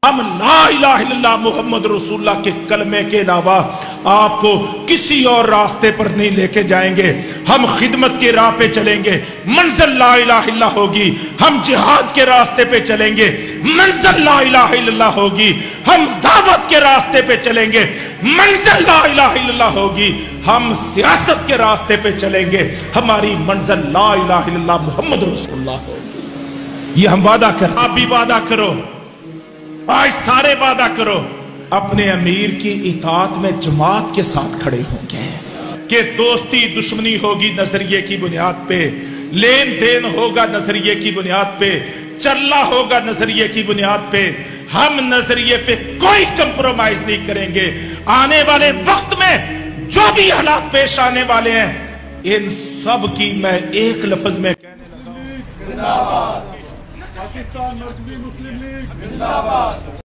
ہم لا الہ الا اللہ محمد رسول اللہ کے کلمے کے علاوہ آپ کو کسی اور راستے پر نہیں لے کے جائیں گے۔ ہم خدمت کے راہ پہ چلیں گے، منزل لا الہ الا اللہ ہوگی۔ ہم جہاد کے راستے پہ چلیں گے، منزل لا الہ الا اللہ ہوگی۔ ہم دعوت کے راستے پہ چلیں گے، منزل لا الہ الا اللہ ہوگی۔ ہم سیاست کے راستے پہ چلیں گے، ہماری منزل لا الہ الا اللہ محمد رسول اللہ ہوگی۔ یہ ہم وعدہ کریں، آپ بھی وعدہ کرو، آج سارے وعدہ کرو، اپنے امیر کی اطاعت میں جماعت کے ساتھ کھڑے ہوں گے کہ دوستی دشمنی ہوگی نظریے کی بنیاد پہ، لین دین ہوگا نظریے کی بنیاد پہ، چلنا ہوگا نظریے کی بنیاد پہ۔ ہم نظریے پہ کوئی کمپرومائز نہیں کریں گے۔ آنے والے وقت میں جو بھی حالات پیش آنے والے ہیں، ان سب کی میں ایک لفظ میں کہنے لگا ہوں، زندہ باد پاکستان مرکزی مسلم لیگ، زندہ باد۔